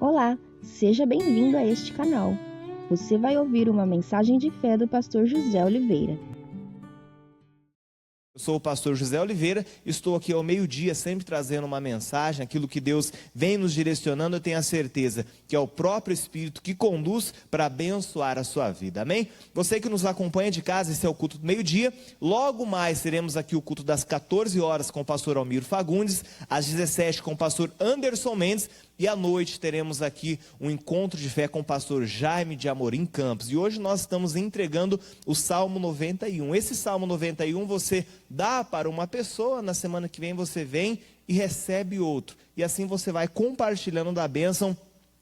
Olá, seja bem-vindo a este canal. Você vai ouvir uma mensagem de fé do pastor José Oliveira. Eu sou o pastor José Oliveira, estou aqui ao meio-dia sempre trazendo uma mensagem, aquilo que Deus vem nos direcionando. Eu tenho a certeza que é o próprio Espírito que conduz para abençoar a sua vida, amém? Você que nos acompanha de casa, esse é o culto do meio-dia. Logo mais teremos aqui o culto das 14 horas com o pastor Almiro Fagundes, às 17 com o pastor Anderson Mendes, e à noite teremos aqui um encontro de fé com o pastor Jaime de Amorim Campos. E hoje nós estamos entregando o Salmo 91. Esse Salmo 91 você dá para uma pessoa, na semana que vem você vem e recebe outro. E assim você vai compartilhando da bênção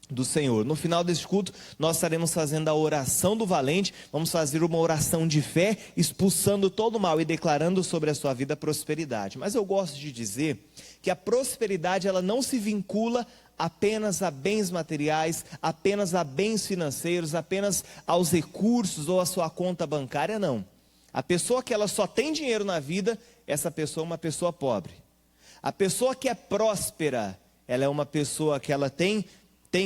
do Senhor. No final desse culto, nós estaremos fazendo a oração do valente. Vamos fazer uma oração de fé, expulsando todo o mal e declarando sobre a sua vida prosperidade. Mas eu gosto de dizer que a prosperidade, ela não se vincula apenas a bens materiais, apenas a bens financeiros, apenas aos recursos ou à sua conta bancária, não. A pessoa que ela só tem dinheiro na vida, essa pessoa é uma pessoa pobre. A pessoa que é próspera, ela é uma pessoa que ela tem,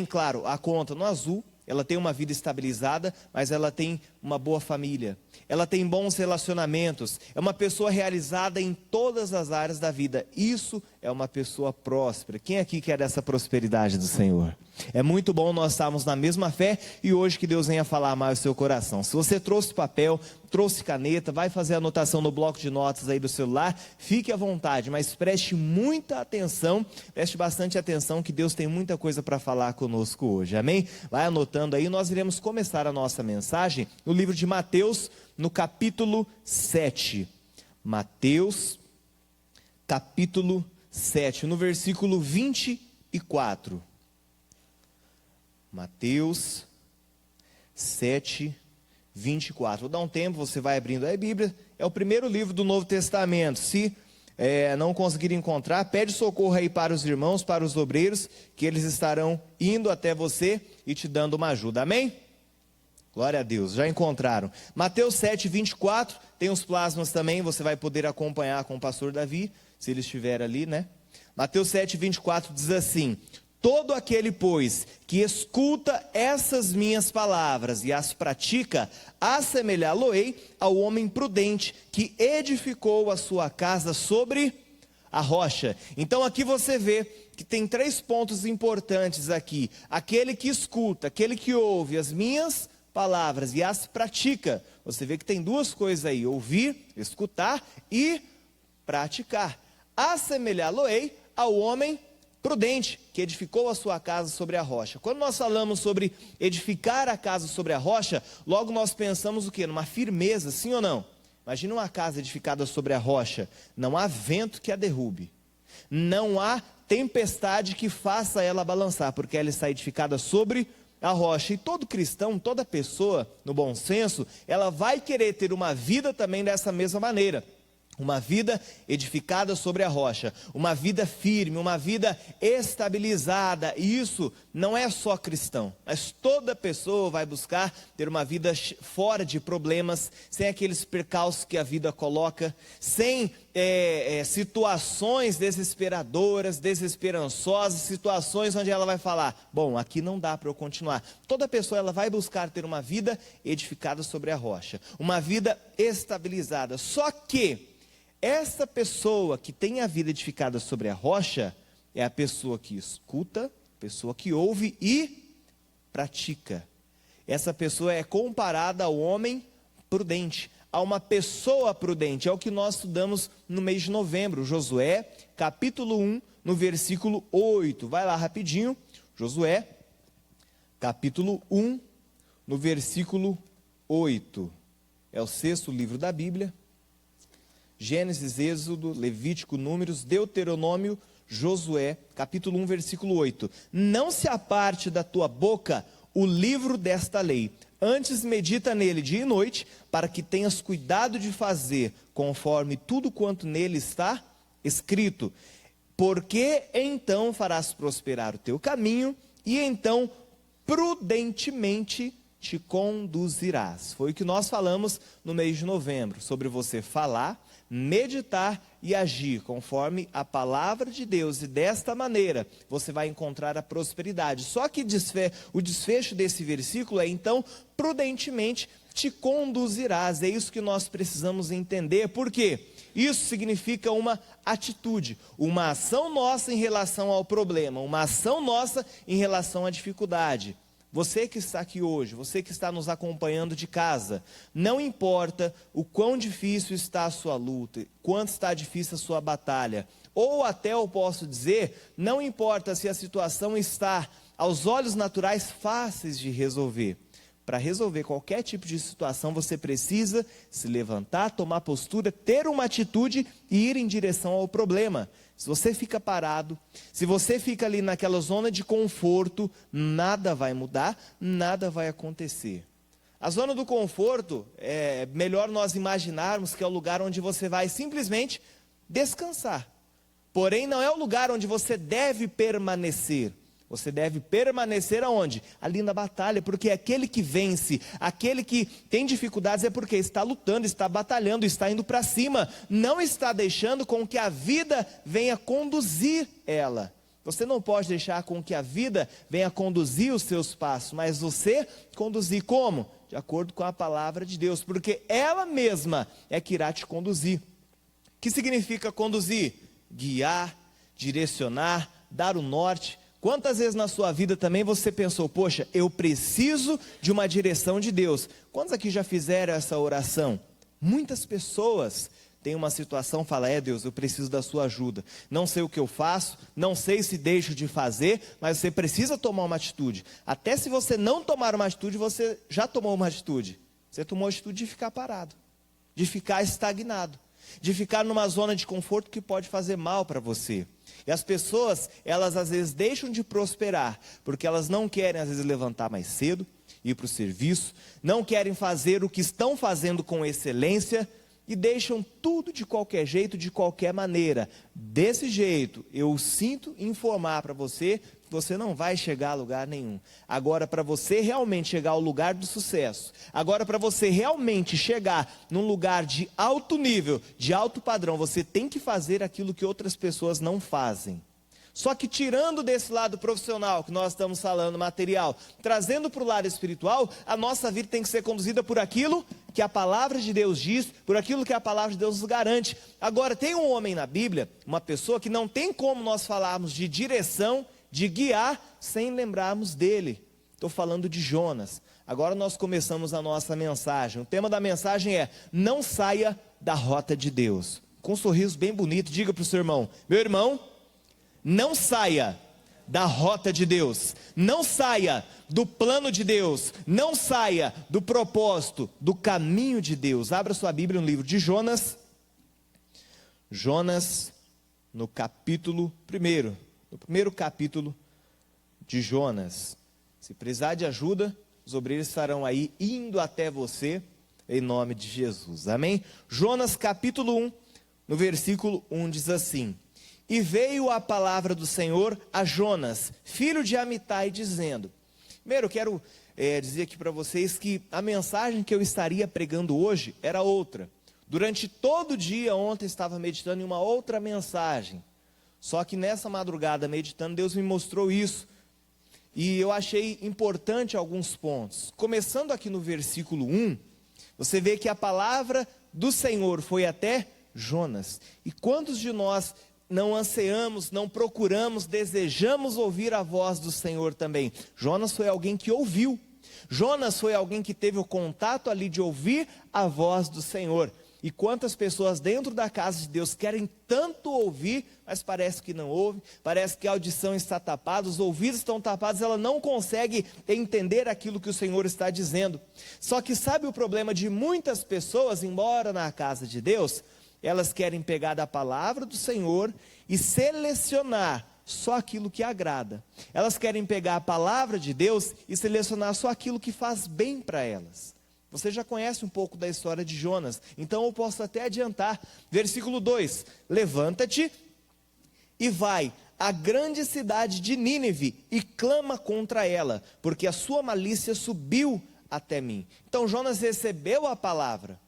claro, a conta no azul, ela tem uma vida estabilizada, mas ela tem uma boa família, ela tem bons relacionamentos, é uma pessoa realizada em todas as áreas da vida. Isso é uma pessoa próspera. Quem aqui quer essa prosperidade do Senhor? É muito bom nós estarmos na mesma fé e hoje que Deus venha falar mais o seu coração. Se você trouxe papel, trouxe caneta, vai fazer anotação no bloco de notas aí do celular, fique à vontade, mas preste muita atenção, preste bastante atenção que Deus tem muita coisa para falar conosco hoje, amém? Vai anotando aí, nós iremos começar a nossa mensagem no livro de Mateus, no capítulo 7. Mateus, capítulo 7, no versículo 24. Mateus 7, 24. Vou dar um tempo, você vai abrindo aí a Bíblia. É o primeiro livro do Novo Testamento. Se não conseguir encontrar, pede socorro aí para os irmãos, para os obreiros, que eles estarão indo até você e te dando uma ajuda, amém? Glória a Deus, já encontraram. Mateus 7, 24, tem os plasmas também, você vai poder acompanhar com o pastor Davi, se ele estiver ali, né? Mateus 7, 24 diz assim: todo aquele, pois, que escuta essas minhas palavras e as pratica, assemelhá-lo-ei ao homem prudente que edificou a sua casa sobre a rocha. Então aqui você vê que tem 3 pontos importantes aqui. Aquele que escuta, aquele que ouve as minhas palavras e as pratica. Você vê que tem 2 coisas aí: ouvir, escutar e praticar. Assemelhá-lo-ei ao homem prudente, que edificou a sua casa sobre a rocha. Quando nós falamos sobre edificar a casa sobre a rocha, logo nós pensamos o quê? Numa firmeza, sim ou não? Imagina uma casa edificada sobre a rocha. Não há vento que a derrube, não há tempestade que faça ela balançar, porque ela está edificada sobre a rocha. E todo cristão, toda pessoa, no bom senso, ela vai querer ter uma vida também dessa mesma maneira. Uma vida edificada sobre a rocha, uma vida firme, uma vida estabilizada. E isso não é só cristão, mas toda pessoa vai buscar ter uma vida fora de problemas, sem aqueles percalços que a vida coloca, sem situações desesperadoras, desesperançosas, situações onde ela vai falar: bom, aqui não dá para eu continuar. Toda pessoa ela vai buscar ter uma vida edificada sobre a rocha, uma vida estabilizada. Só que essa pessoa que tem a vida edificada sobre a rocha é a pessoa que escuta, a pessoa que ouve e pratica. Essa pessoa é comparada ao homem prudente, a uma pessoa prudente. É o que nós estudamos no mês de novembro, Josué, capítulo 1, no versículo 8. Vai lá rapidinho, Josué, capítulo 1, no versículo 8. É o 6º livro da Bíblia. Gênesis, Êxodo, Levítico, Números, Deuteronômio, Josué, capítulo 1, versículo 8. Não se aparte da tua boca o livro desta lei, antes medita nele dia e noite, para que tenhas cuidado de fazer conforme tudo quanto nele está escrito. Porque então farás prosperar o teu caminho, e então prudentemente te conduzirás. Foi o que nós falamos no mês de novembro, sobre você falar, meditar e agir conforme a palavra de Deus, e desta maneira você vai encontrar a prosperidade. Só que o desfecho desse versículo é: então prudentemente te conduzirás. É isso que nós precisamos entender. Por quê? Isso significa uma atitude, uma ação nossa em relação ao problema, uma ação nossa em relação à dificuldade. Você que está aqui hoje, você que está nos acompanhando de casa, não importa o quão difícil está a sua luta, quanto está difícil a sua batalha, ou até eu posso dizer, não importa se a situação está, aos olhos naturais, fáceis de resolver. Para resolver qualquer tipo de situação, você precisa se levantar, tomar postura, ter uma atitude e ir em direção ao problema. Se você fica parado, se você fica ali naquela zona de conforto, nada vai mudar, nada vai acontecer. A zona do conforto, é melhor nós imaginarmos que é o lugar onde você vai simplesmente descansar. Porém, não é o lugar onde você deve permanecer. Você deve permanecer aonde? Ali na batalha, porque aquele que vence, aquele que tem dificuldades é porque está lutando, está batalhando, está indo para cima, não está deixando com que a vida venha conduzir ela. Você não pode deixar com que a vida venha conduzir os seus passos, mas você conduzir como? De acordo com a palavra de Deus, porque ela mesma é que irá te conduzir. O que significa conduzir? Guiar, direcionar, dar o norte. Quantas vezes na sua vida também você pensou: poxa, eu preciso de uma direção de Deus? Quantos aqui já fizeram essa oração? Muitas pessoas têm uma situação, falam: Deus, eu preciso da sua ajuda, não sei o que eu faço, não sei se deixo de fazer, mas você precisa tomar uma atitude. Até se você não tomar uma atitude, você já tomou uma atitude. Você tomou a atitude de ficar parado, de ficar estagnado, de ficar numa zona de conforto que pode fazer mal para você. E as pessoas, elas às vezes deixam de prosperar, porque elas não querem às vezes levantar mais cedo, ir para o serviço, não querem fazer o que estão fazendo com excelência, e deixam tudo de qualquer jeito, de qualquer maneira. Desse jeito, eu sinto informar para você, que você não vai chegar a lugar nenhum. Agora, para você realmente chegar ao lugar do sucesso, agora para você realmente chegar num lugar de alto nível, de alto padrão, você tem que fazer aquilo que outras pessoas não fazem. Só que tirando desse lado profissional, que nós estamos falando, material, trazendo para o lado espiritual, a nossa vida tem que ser conduzida por aquilo que a palavra de Deus diz, por aquilo que a palavra de Deus nos garante. Agora, tem um homem na Bíblia, uma pessoa que não tem como nós falarmos de direção, de guiar, sem lembrarmos dele. Estou falando de Jonas. Agora nós começamos a nossa mensagem. O tema da mensagem é: não saia da rota de Deus. Com um sorriso bem bonito, diga para o seu irmão: meu irmão, não saia da rota de Deus, não saia do plano de Deus, não saia do propósito, do caminho de Deus. Abra sua Bíblia no livro de Jonas, no capítulo 1, no primeiro capítulo de Jonas. Se precisar de ajuda, os obreiros estarão aí indo até você, em nome de Jesus, amém? Jonas capítulo 1, no versículo 1 diz assim: e veio a palavra do Senhor a Jonas, filho de Amitai, dizendo... Primeiro, eu quero dizer aqui para vocês que a mensagem que eu estaria pregando hoje era outra. Durante todo o dia, ontem, estava meditando em uma outra mensagem. Só que nessa madrugada, meditando, Deus me mostrou isso. E eu achei importante alguns pontos. Começando aqui no versículo 1, você vê que a palavra do Senhor foi até Jonas. E quantos de nós não ansiamos, não procuramos, desejamos ouvir a voz do Senhor também? Jonas foi alguém que ouviu. Jonas foi alguém que teve o contato ali de ouvir a voz do Senhor. E quantas pessoas dentro da casa de Deus querem tanto ouvir, mas parece que não ouve, parece que a audição está tapada, os ouvidos estão tapados, ela não consegue entender aquilo que o Senhor está dizendo. Só que sabe o problema de muitas pessoas, embora na casa de Deus, elas querem pegar da palavra do Senhor e selecionar só aquilo que agrada. Elas querem pegar a palavra de Deus e selecionar só aquilo que faz bem para elas. Você já conhece um pouco da história de Jonas, então eu posso até adiantar. Versículo 2: levanta-te e vai à grande cidade de Nínive e clama contra ela, porque a sua malícia subiu até mim. Então Jonas recebeu a palavra.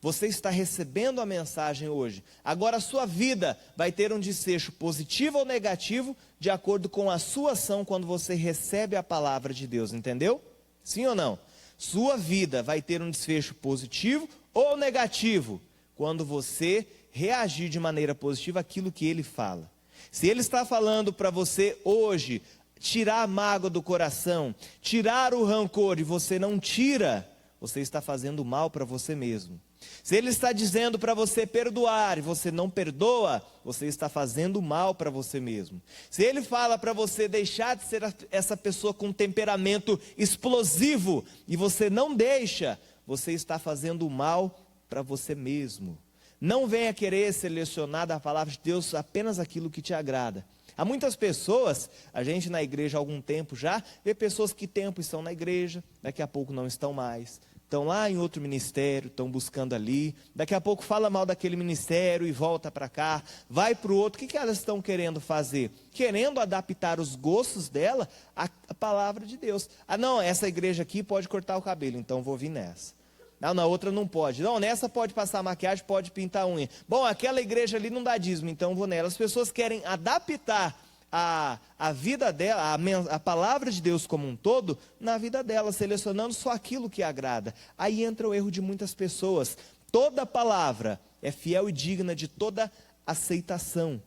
Você está recebendo a mensagem hoje. Agora a sua vida vai ter um desfecho positivo ou negativo de acordo com a sua ação quando você recebe a palavra de Deus, entendeu? Sim ou não? Sua vida vai ter um desfecho positivo ou negativo quando você reagir de maneira positiva àquilo que ele fala. Se ele está falando para você hoje, tirar a mágoa do coração, tirar o rancor, e você não tira, você está fazendo mal para você mesmo. Se ele está dizendo para você perdoar e você não perdoa, você está fazendo mal para você mesmo. Se ele fala para você deixar de ser essa pessoa com temperamento explosivo e você não deixa, você está fazendo mal para você mesmo. Não venha querer selecionar da palavra de Deus apenas aquilo que te agrada. Há muitas pessoas, a gente na igreja há algum tempo já, vê pessoas que tempo estão na igreja, daqui a pouco não estão mais. Estão lá em outro ministério, estão buscando ali, daqui a pouco fala mal daquele ministério e volta para cá, vai para o outro. O que elas estão querendo fazer? Querendo adaptar os gostos dela à palavra de Deus. Ah não, essa igreja aqui pode cortar o cabelo, então vou vir nessa. Não, na outra não pode. Não, nessa pode passar maquiagem, pode pintar unha. Bom, aquela igreja ali não dá dízimo, então vou nela. As pessoas querem adaptar a vida dela, a palavra de Deus como um todo, na vida dela, selecionando só aquilo que agrada. Aí entra o erro de muitas pessoas. Toda palavra é fiel e digna de toda aceitação.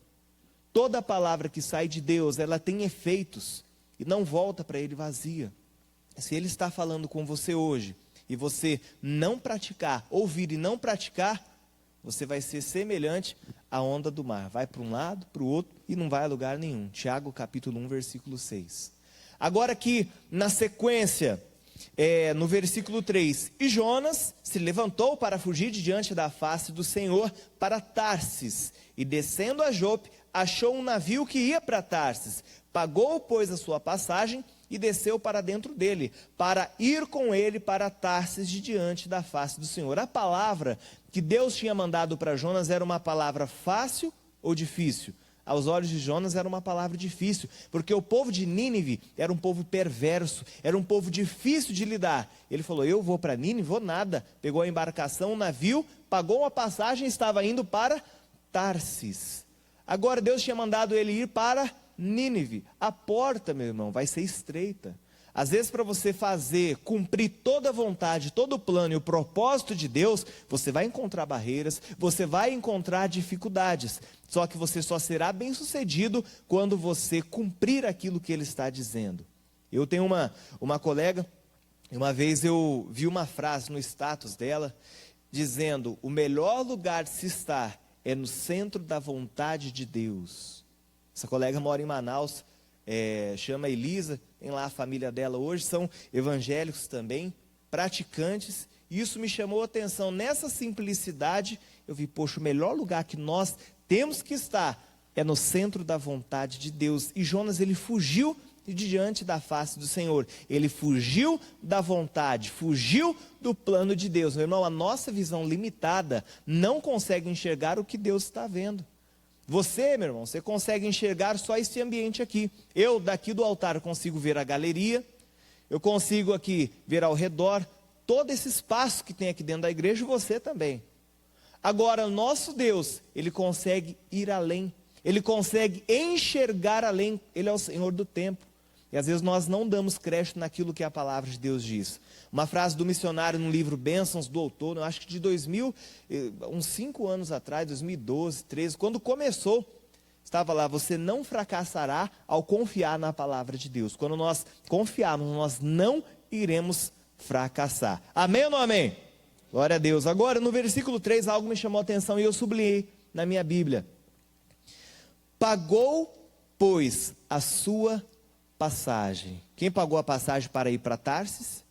Toda palavra que sai de Deus, ela tem efeitos e não volta para ele vazia. Se ele está falando com você hoje e você não praticar, ouvir e não praticar, você vai ser semelhante à onda do mar. Vai para um lado, para o outro e não vai a lugar nenhum. Tiago capítulo 1, versículo 6. Agora aqui, na sequência, no versículo 3. E Jonas se levantou para fugir de diante da face do Senhor para Tarsis. E descendo a Jope, achou um navio que ia para Tarsis. Pagou, pois, a sua passagem e desceu para dentro dele, para ir com ele para Tarsis de diante da face do Senhor. A palavra que Deus tinha mandado para Jonas era uma palavra fácil ou difícil? Aos olhos de Jonas era uma palavra difícil, porque o povo de Nínive era um povo perverso, era um povo difícil de lidar. Ele falou, eu vou para Nínive, vou nada. Pegou a embarcação, um navio, pagou uma passagem e estava indo para Tarsis. Agora Deus tinha mandado ele ir para Nínive. A porta, meu irmão, vai ser estreita. Às vezes, para você cumprir toda a vontade, todo o plano e o propósito de Deus, você vai encontrar barreiras, você vai encontrar dificuldades. Só que você só será bem sucedido quando você cumprir aquilo que Ele está dizendo. Eu tenho uma colega, uma vez eu vi uma frase no status dela, dizendo, o melhor lugar de se estar é no centro da vontade de Deus. Essa colega mora em Manaus, chama Elisa, tem lá a família dela hoje, são evangélicos também, praticantes, e isso me chamou a atenção. Nessa simplicidade, eu vi, poxa, o melhor lugar que nós temos que estar é no centro da vontade de Deus. E Jonas, ele fugiu de diante da face do Senhor, ele fugiu da vontade, fugiu do plano de Deus. Meu irmão, a nossa visão limitada não consegue enxergar o que Deus está vendo. Você, meu irmão, você consegue enxergar só esse ambiente aqui. Eu, daqui do altar, consigo ver a galeria, eu consigo aqui ver ao redor todo esse espaço que tem aqui dentro da igreja, e você também. Agora, nosso Deus, Ele consegue ir além, Ele consegue enxergar além, Ele é o Senhor do tempo. E às vezes nós não damos crédito naquilo que a palavra de Deus diz. Uma frase do missionário no livro Bênçãos do Outono, eu acho que de uns 5 anos atrás, 2012, 13, quando começou, estava lá, você não fracassará ao confiar na palavra de Deus. Quando nós confiarmos, nós não iremos fracassar. Amém ou não amém? Glória a Deus. Agora, no versículo 3, algo me chamou a atenção e eu sublinhei na minha Bíblia. Pagou, pois, a sua passagem. Quem pagou a passagem para ir para Tarsis?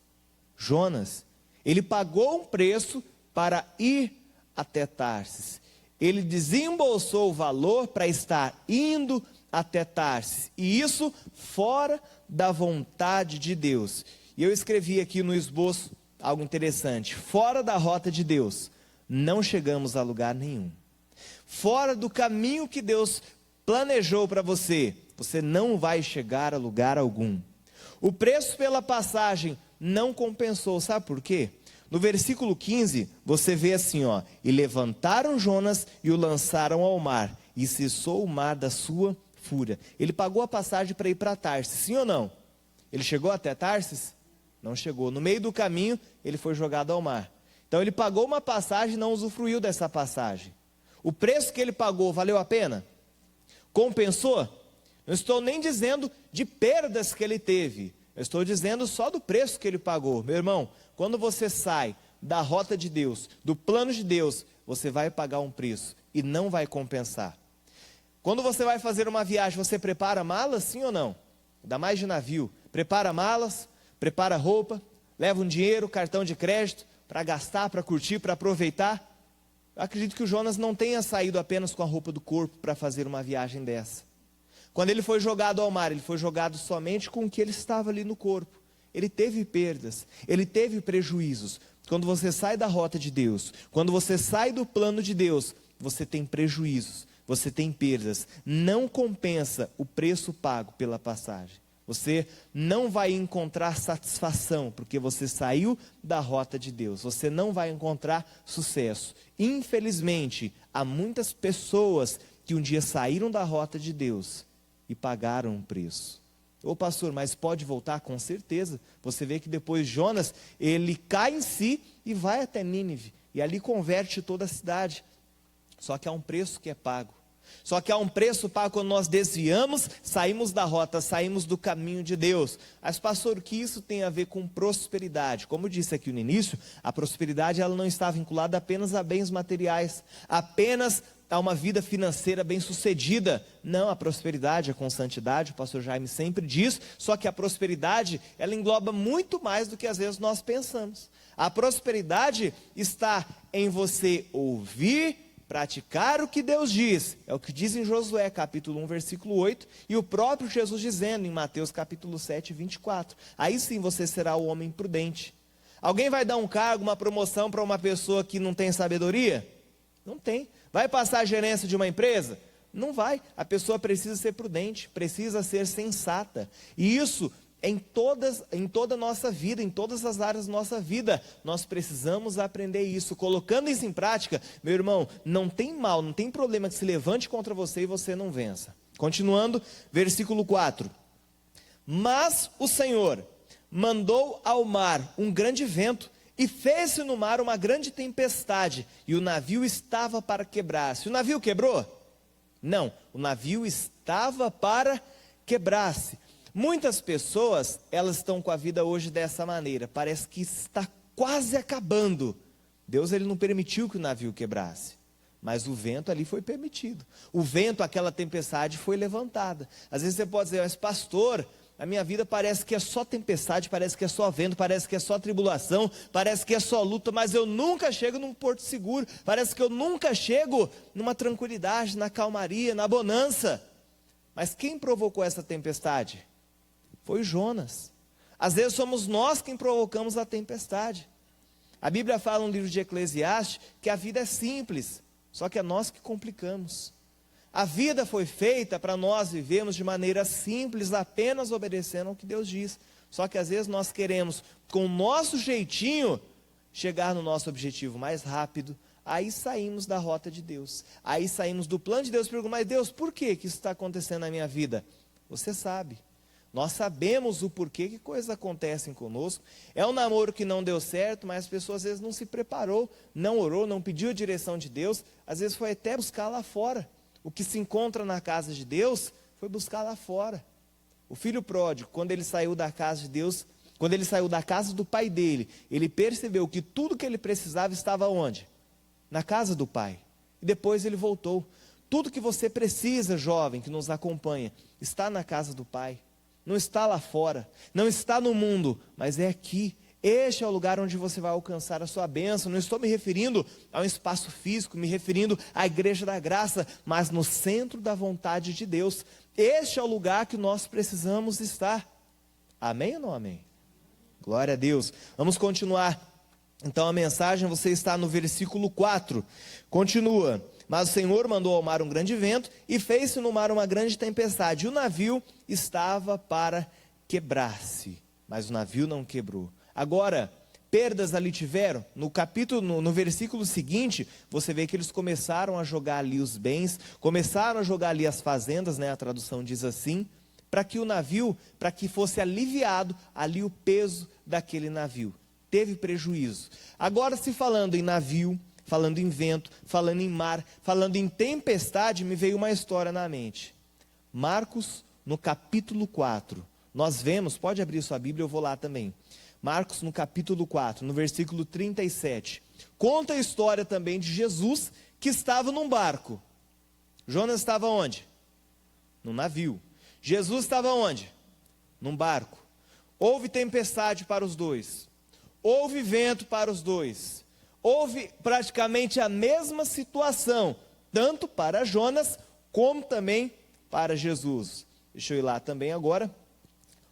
Jonas. Ele pagou um preço para ir até Tarsis. Ele desembolsou o valor para estar indo até Tarsis. E isso fora da vontade de Deus. E eu escrevi aqui no esboço algo interessante. Fora da rota de Deus, não chegamos a lugar nenhum. Fora do caminho que Deus planejou para você, você não vai chegar a lugar algum. O preço pela passagem não compensou, sabe por quê? No versículo 15, você vê assim, ó: e levantaram Jonas e o lançaram ao mar, e cessou o mar da sua fúria. Ele pagou a passagem para ir para Tarsis, sim ou não? Ele chegou até Tarsis? Não chegou. No meio do caminho, ele foi jogado ao mar. Então ele pagou uma passagem e não usufruiu dessa passagem. O preço que ele pagou valeu a pena? Compensou? Não estou nem dizendo de perdas que ele teve. Eu estou dizendo só do preço que ele pagou. Meu irmão, quando você sai da rota de Deus, do plano de Deus, você vai pagar um preço e não vai compensar. Quando você vai fazer uma viagem, você prepara malas, sim ou não? Ainda mais de navio. Prepara malas, prepara roupa, leva um dinheiro, cartão de crédito, para gastar, para curtir, para aproveitar. Eu acredito que o Jonas não tenha saído apenas com a roupa do corpo para fazer uma viagem dessa. Quando ele foi jogado ao mar, ele foi jogado somente com o que ele estava ali no corpo. Ele teve perdas, ele teve prejuízos. Quando você sai da rota de Deus, quando você sai do plano de Deus, você tem prejuízos, você tem perdas. Não compensa o preço pago pela passagem. Você não vai encontrar satisfação, porque você saiu da rota de Deus. Você não vai encontrar sucesso. Infelizmente, há muitas pessoas que um dia saíram da rota de Deus e pagaram um preço. Ô pastor, mas pode voltar? Com certeza. Você vê que depois Jonas, ele cai em si e vai até Nínive. E ali converte toda a cidade. Só que há um preço que é pago. Só que há um preço pago quando nós desviamos, saímos da rota, saímos do caminho de Deus. Mas pastor, o que isso tem a ver com prosperidade? Como eu disse aqui no início, a prosperidade ela não está vinculada apenas a bens materiais, apenas a uma vida financeira bem sucedida. Não, a prosperidade é com santidade, o pastor Jaime sempre diz, só que a prosperidade, ela engloba muito mais do que às vezes nós pensamos. A prosperidade está em você ouvir, praticar o que Deus diz, é o que diz em Josué capítulo 1 versículo 8, e o próprio Jesus dizendo em Mateus capítulo 7 24, aí sim você será o homem prudente. Alguém vai dar um cargo, uma promoção para uma pessoa que não tem sabedoria? Não tem. Vai passar a gerência de uma empresa? Não vai. A pessoa precisa ser prudente, precisa ser sensata, e isso em toda a nossa vida, em todas as áreas da nossa vida, nós precisamos aprender isso. Colocando isso em prática, meu irmão, não tem mal, não tem problema que se levante contra você e você não vença. Continuando, versículo 4. Mas o Senhor mandou ao mar um grande vento, e fez-se no mar uma grande tempestade, e o navio estava para quebrar-se. O navio quebrou? Não, o navio estava para quebrar-se. Muitas pessoas, elas estão com a vida hoje dessa maneira, parece que está quase acabando. Deus ele não permitiu que o navio quebrasse, mas o vento ali foi permitido. O vento, aquela tempestade foi levantada. Às vezes você pode dizer, mas pastor, a minha vida parece que é só tempestade, parece que é só vento, parece que é só tribulação, parece que é só luta, mas eu nunca chego num porto seguro, parece que eu nunca chego numa tranquilidade, na calmaria, na bonança. Mas quem provocou essa tempestade? Foi Jonas. Às vezes somos nós quem provocamos a tempestade. A Bíblia fala no livro de Eclesiastes que a vida é simples, só que é nós que complicamos. A vida foi feita para nós vivermos de maneira simples, apenas obedecendo ao que Deus diz. Só que às vezes nós queremos, com o nosso jeitinho, chegar no nosso objetivo mais rápido. Aí saímos da rota de Deus. Aí saímos do plano de Deus. Pergunto, mas Deus, por que isso está acontecendo na minha vida? Você sabe. Nós sabemos o porquê que coisas acontecem conosco. É um namoro que não deu certo, mas as pessoas às vezes não se preparou, não orou, não pediu a direção de Deus. Às vezes foi até buscar lá fora. O que se encontra na casa de Deus, foi buscar lá fora. O filho pródigo, quando ele saiu da casa de Deus, quando ele saiu da casa do pai dele, ele percebeu que tudo que ele precisava estava onde? Na casa do pai. E depois ele voltou. Tudo que você precisa, jovem, que nos acompanha, está na casa do pai. Não está lá fora, não está no mundo, mas é aqui. Este é o lugar onde você vai alcançar a sua bênção. Não estou me referindo a um espaço físico, me referindo à igreja da graça, mas no centro da vontade de Deus. Este é o lugar que nós precisamos estar. Amém ou não amém? Glória a Deus. Vamos continuar. Então a mensagem, você está no versículo 4. Continua. Mas o Senhor mandou ao mar um grande vento, e fez-se no mar uma grande tempestade. E o navio estava para quebrar-se, mas o navio não quebrou. Agora, perdas ali tiveram? No versículo seguinte, você vê que eles começaram a jogar ali os bens, começaram a jogar ali as fazendas, né? A tradução diz assim, para que o navio, para que fosse aliviado ali o peso daquele navio. Teve prejuízo. Agora, se falando em navio, falando em vento, falando em mar, falando em tempestade, me veio uma história na mente. Marcos, no capítulo 4, nós vemos, pode abrir sua Bíblia, eu vou lá também. Marcos, no capítulo 4, no versículo 37, conta a história também de Jesus, que estava num barco. Jonas estava onde? Num navio. Jesus estava onde? Num barco. Houve tempestade para os dois. Houve vento para os dois. Houve praticamente a mesma situação, tanto para Jonas, como também para Jesus. Deixa eu ir lá também agora.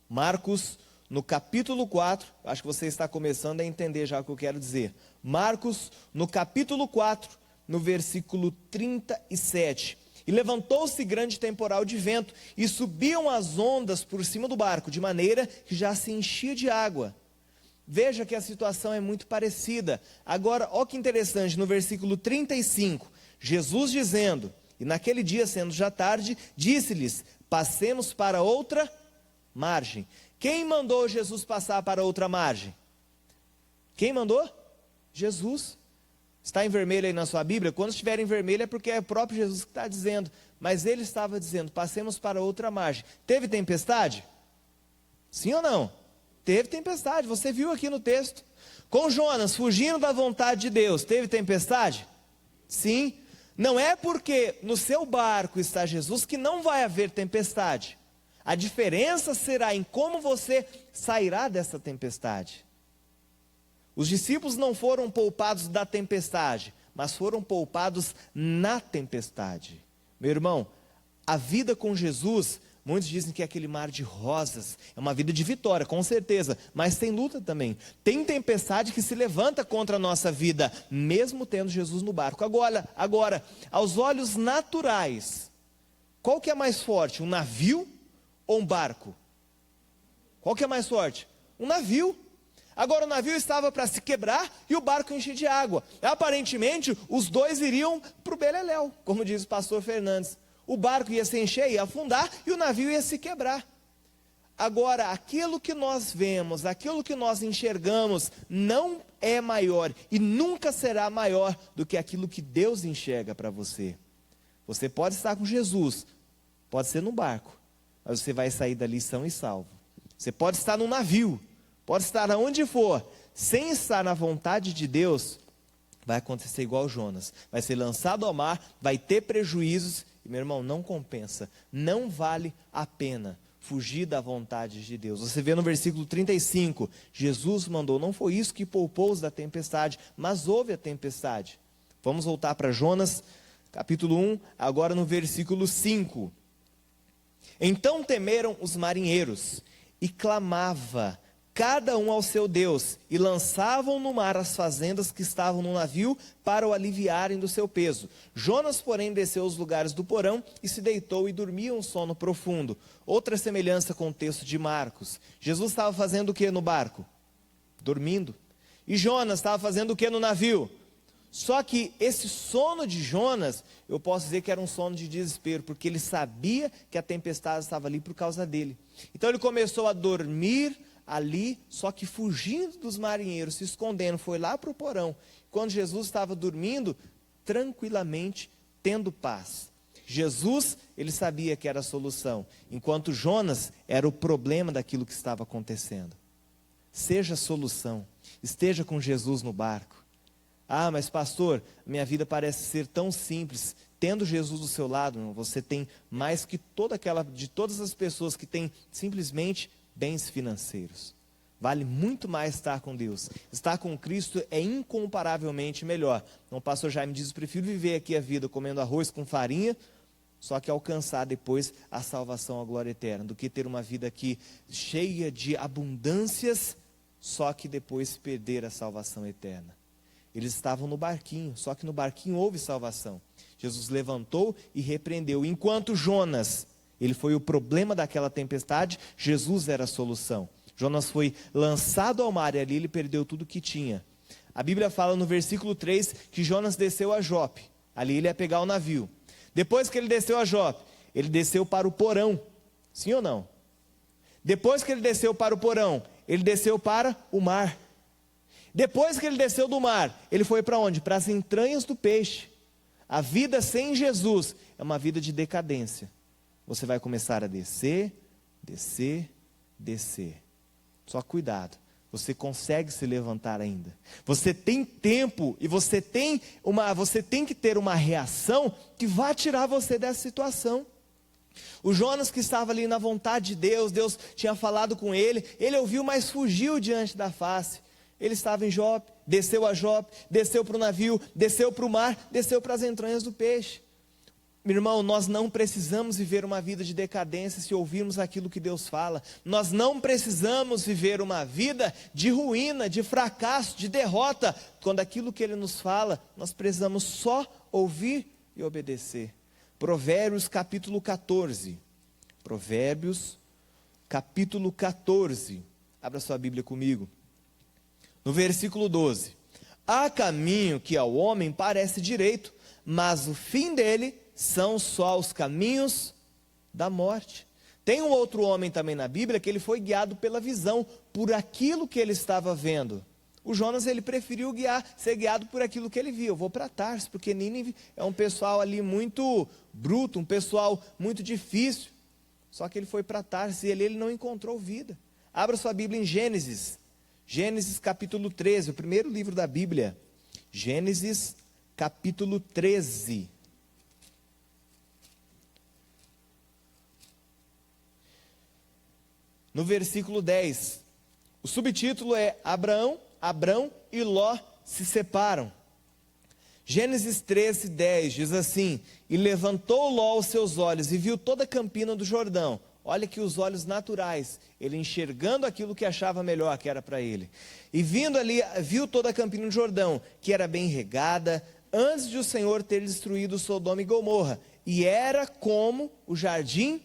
Marcos, no capítulo 4, acho que você está começando a entender já o que eu quero dizer. Marcos, no capítulo 4, no versículo 37. E levantou-se grande temporal de vento, e subiam as ondas por cima do barco, de maneira que já se enchia de água. Veja que a situação é muito parecida. Agora, olha que interessante, no versículo 35, Jesus dizendo, e naquele dia, sendo já tarde, disse-lhes, passemos para outra margem. Quem mandou Jesus passar para outra margem? Quem mandou? Jesus. Está em vermelho aí na sua Bíblia? Quando estiver em vermelho é porque é o próprio Jesus que está dizendo. Mas ele estava dizendo, passemos para outra margem. Teve tempestade? Sim ou não? Teve tempestade, você viu aqui no texto. Com Jonas fugindo da vontade de Deus, teve tempestade? Sim. Não é porque no seu barco está Jesus que não vai haver tempestade. A diferença será em como você sairá dessa tempestade. Os discípulos não foram poupados da tempestade, mas foram poupados na tempestade. Meu irmão, a vida com Jesus, muitos dizem que é aquele mar de rosas, é uma vida de vitória, com certeza, mas tem luta também. Tem tempestade que se levanta contra a nossa vida, mesmo tendo Jesus no barco. Agora, aos olhos naturais, qual que é mais forte, um navio ou um barco? Qual que é mais forte? Um navio. Agora o navio estava para se quebrar e o barco encher de água. Aparentemente, os dois iriam para o beleléu, como diz o pastor Fernandes. O barco ia se encher, ia afundar e o navio ia se quebrar. Agora, aquilo que nós vemos, aquilo que nós enxergamos, não é maior e nunca será maior do que aquilo que Deus enxerga para você. Você pode estar com Jesus, pode ser no barco, mas você vai sair dali são e salvo. Você pode estar no navio, pode estar aonde for, sem estar na vontade de Deus, vai acontecer igual Jonas. Vai ser lançado ao mar, vai ter prejuízos, e meu irmão, não compensa, não vale a pena fugir da vontade de Deus. Você vê no versículo 35, Jesus mandou, não foi isso que poupou-os da tempestade, mas houve a tempestade. Vamos voltar para Jonas, capítulo 1, agora no versículo 5. Então temeram os marinheiros, e clamava cada um ao seu Deus, e lançavam no mar as fazendas que estavam no navio, para o aliviarem do seu peso. Jonas, porém, desceu os lugares do porão, e se deitou e dormia um sono profundo. Outra semelhança com o texto de Marcos. Jesus estava fazendo o que no barco? Dormindo. E Jonas estava fazendo o que no navio? Só que esse sono de Jonas, eu posso dizer que era um sono de desespero, porque ele sabia que a tempestade estava ali por causa dele. Então ele começou a dormir ali, só que fugindo dos marinheiros, se escondendo, foi lá para o porão. Quando Jesus estava dormindo, tranquilamente, tendo paz. Jesus, ele sabia que era a solução, enquanto Jonas era o problema daquilo que estava acontecendo. Seja a solução, esteja com Jesus no barco. Ah, mas pastor, minha vida parece ser tão simples. Tendo Jesus do seu lado, você tem mais que de todas as pessoas que têm simplesmente bens financeiros. Vale muito mais estar com Deus. Estar com Cristo é incomparavelmente melhor. Então o pastor Jaime diz, prefiro viver aqui a vida comendo arroz com farinha, só que alcançar depois a salvação, a glória eterna, do que ter uma vida aqui cheia de abundâncias, só que depois perder a salvação eterna. Eles estavam no barquinho, só que no barquinho houve salvação. Jesus levantou e repreendeu. Enquanto Jonas, ele foi o problema daquela tempestade, Jesus era a solução. Jonas foi lançado ao mar e ali ele perdeu tudo que tinha. A Bíblia fala no versículo 3 que Jonas desceu a Jope. Ali ele ia pegar o navio. Depois que ele desceu a Jope, ele desceu para o porão. Sim ou não? Depois que ele desceu para o porão, ele desceu para o mar. Depois que ele desceu do mar, ele foi para onde? Para as entranhas do peixe. A vida sem Jesus é uma vida de decadência. Você vai começar a descer, descer, descer. Só cuidado, você consegue se levantar ainda. Você tem tempo e você tem que ter uma reação que vai tirar você dessa situação. O Jonas, que estava ali na vontade de Deus, Deus tinha falado com ele ouviu, mas fugiu diante da face. Ele estava em Jope, desceu a Jope, desceu para o navio, desceu para o mar, desceu para as entranhas do peixe. Meu irmão, nós não precisamos viver uma vida de decadência se ouvirmos aquilo que Deus fala. Nós não precisamos viver uma vida de ruína, de fracasso, de derrota. Quando aquilo que Ele nos fala, nós precisamos só ouvir e obedecer. Provérbios capítulo 14. Provérbios capítulo 14. Abra sua Bíblia comigo. No versículo 12. Há caminho que ao homem parece direito, mas o fim dele são só os caminhos da morte. Tem um outro homem também na Bíblia que ele foi guiado pela visão, por aquilo que ele estava vendo. O Jonas, ele preferiu ser guiado por aquilo que ele viu. Eu vou para Tarso, porque Nínive é um pessoal ali muito bruto, um pessoal muito difícil. Só que ele foi para Tarso e ele não encontrou vida. Abra sua Bíblia em Gênesis. Gênesis capítulo 13, o primeiro livro da Bíblia. Gênesis capítulo 13. No versículo 10, o subtítulo é Abrão e Ló se separam. Gênesis 13, 10 diz assim: E levantou Ló os seus olhos e viu toda a campina do Jordão. Olha que os olhos naturais, ele enxergando aquilo que achava melhor que era para ele. E vindo ali, viu toda a campina do Jordão, que era bem regada, antes de o Senhor ter destruído Sodoma e Gomorra. E era como o jardim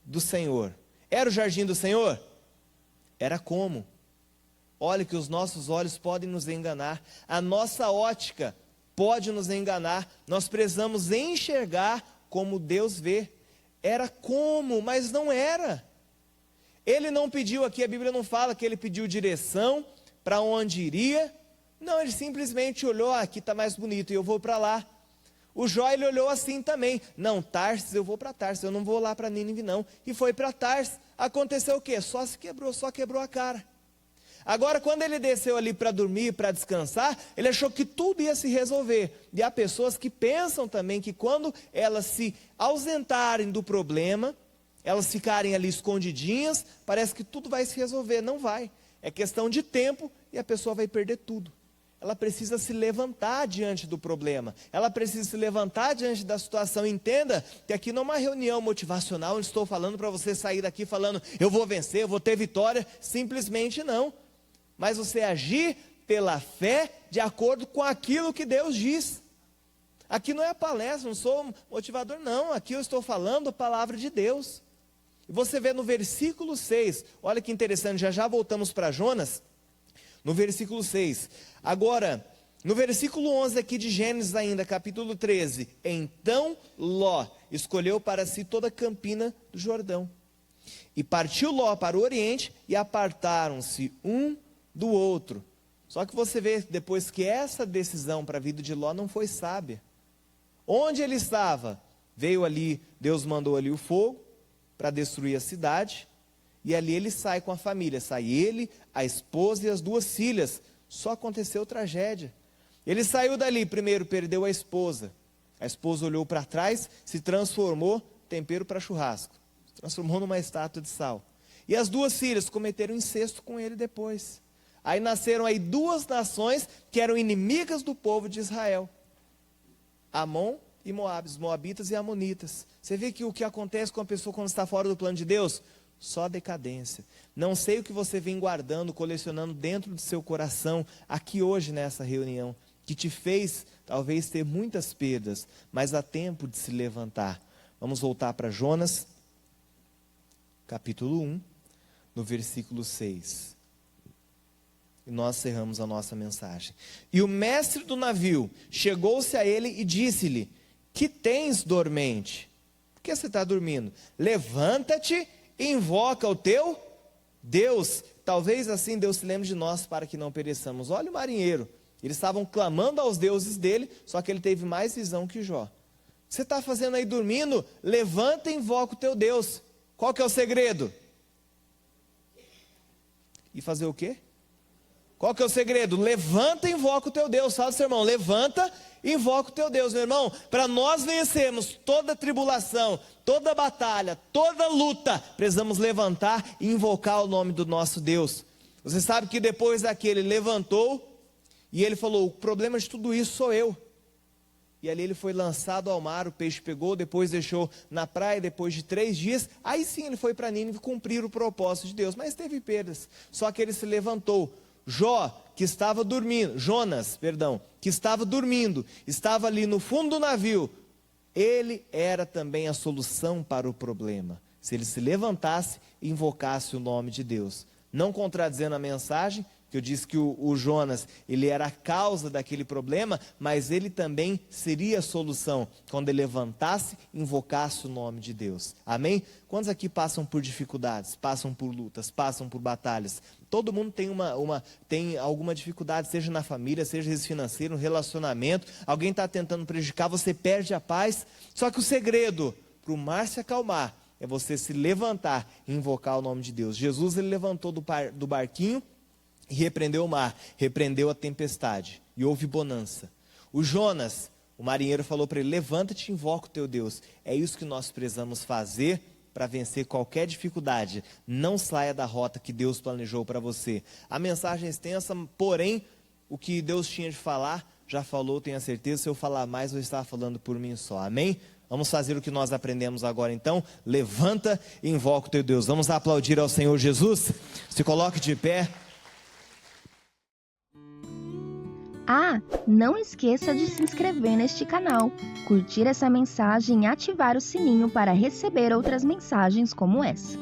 do Senhor. Era o jardim do Senhor? Era como? Olha que os nossos olhos podem nos enganar, a nossa ótica pode nos enganar, nós precisamos enxergar como Deus vê. Era como, mas não era. Ele não pediu aqui, a Bíblia não fala que ele pediu direção para onde iria. Não, ele simplesmente olhou, aqui está mais bonito e eu vou para lá. O Jó, ele olhou assim também. Não, Tarsis, eu vou para Tarsis, eu não vou lá para Nínive não. E foi para Tarsis. Aconteceu o quê? Só quebrou a cara. Agora, quando ele desceu ali para dormir, para descansar, ele achou que tudo ia se resolver. E há pessoas que pensam também que quando elas se ausentarem do problema, elas ficarem ali escondidinhas, parece que tudo vai se resolver. Não vai. É questão de tempo e a pessoa vai perder tudo. Ela precisa se levantar diante do problema. Ela precisa se levantar diante da situação. Entenda que aqui não é uma reunião motivacional, onde estou falando para você sair daqui falando, eu vou vencer, eu vou ter vitória. Simplesmente não. Mas você agir pela fé de acordo com aquilo que Deus diz. Aqui não é palestra, não sou motivador, não. Aqui eu estou falando a palavra de Deus. E você vê no versículo 6, olha que interessante, já voltamos para Jonas. No versículo 6. Agora, no versículo 11 aqui de Gênesis ainda, capítulo 13. Então Ló escolheu para si toda a campina do Jordão. E partiu Ló para o oriente e apartaram-se um do outro. Só que você vê depois que essa decisão para a vida de Ló não foi sábia. Onde ele estava? Veio ali, Deus mandou ali o fogo para destruir a cidade. E ali ele sai com a família. Sai ele, a esposa e as duas filhas. Só aconteceu tragédia. Ele saiu dali, primeiro perdeu a esposa. A esposa olhou para trás, se transformou, tempero para churrasco. Se transformou numa estátua de sal. E as duas filhas cometeram incesto com ele depois. Aí nasceram aí duas nações que eram inimigas do povo de Israel. Amon e Moabe, os moabitas e amonitas. Você vê que o que acontece com a pessoa quando está fora do plano de Deus? Só decadência. Não sei o que você vem guardando, colecionando dentro do seu coração, aqui hoje nessa reunião, que te fez talvez ter muitas perdas, mas há tempo de se levantar. Vamos voltar para Jonas, capítulo 1, no versículo 6. E nós cerramos a nossa mensagem. E o mestre do navio chegou-se a ele e disse-lhe: que tens, dormente? Por que você está dormindo? Levanta-te e invoca o teu Deus. Talvez assim Deus se lembre de nós para que não pereçamos. Olha o marinheiro. Eles estavam clamando aos deuses dele, só que ele teve mais visão que Jó. Você está fazendo aí dormindo? Levanta e invoca o teu Deus. Qual que é o segredo? E fazer o quê? Qual que é o segredo? Levanta e invoca o teu Deus. Fala, seu irmão, levanta e invoca o teu Deus. Meu irmão, para nós vencermos toda tribulação, toda batalha, toda luta, precisamos levantar e invocar o nome do nosso Deus. Você sabe que depois daquele levantou e ele falou: o problema de tudo isso sou eu. E ali ele foi lançado ao mar, o peixe pegou, depois deixou na praia, depois de 3 dias, aí sim ele foi para Nínive cumprir o propósito de Deus, mas teve perdas, só que ele se levantou. Jonas, que estava dormindo, estava ali no fundo do navio, ele era também a solução para o problema, se ele se levantasse e invocasse o nome de Deus, não contradizendo a mensagem, que eu disse que o Jonas, ele era a causa daquele problema, mas ele também seria a solução, quando ele levantasse e invocasse o nome de Deus, amém? Quantos aqui passam por dificuldades, passam por lutas, passam por batalhas? Todo mundo tem alguma dificuldade, seja na família, seja financeiro, no relacionamento, alguém está tentando prejudicar, você perde a paz, só que o segredo para o mar se acalmar, é você se levantar e invocar o nome de Deus. Jesus, ele levantou do barquinho, e repreendeu o mar, repreendeu a tempestade, e houve bonança. O Jonas, o marinheiro, falou para ele: levanta-te e invoca o teu Deus. É isso que nós precisamos fazer para vencer qualquer dificuldade. Não saia da rota que Deus planejou para você. A mensagem é extensa, porém, o que Deus tinha de falar, já falou, tenho a certeza. Se eu falar mais, eu vou estar falando por mim só, amém? Vamos fazer o que nós aprendemos agora então. Levanta e invoca o teu Deus. Vamos aplaudir ao Senhor Jesus? Se coloque de pé. Ah, não esqueça de se inscrever neste canal, curtir essa mensagem e ativar o sininho para receber outras mensagens como essa.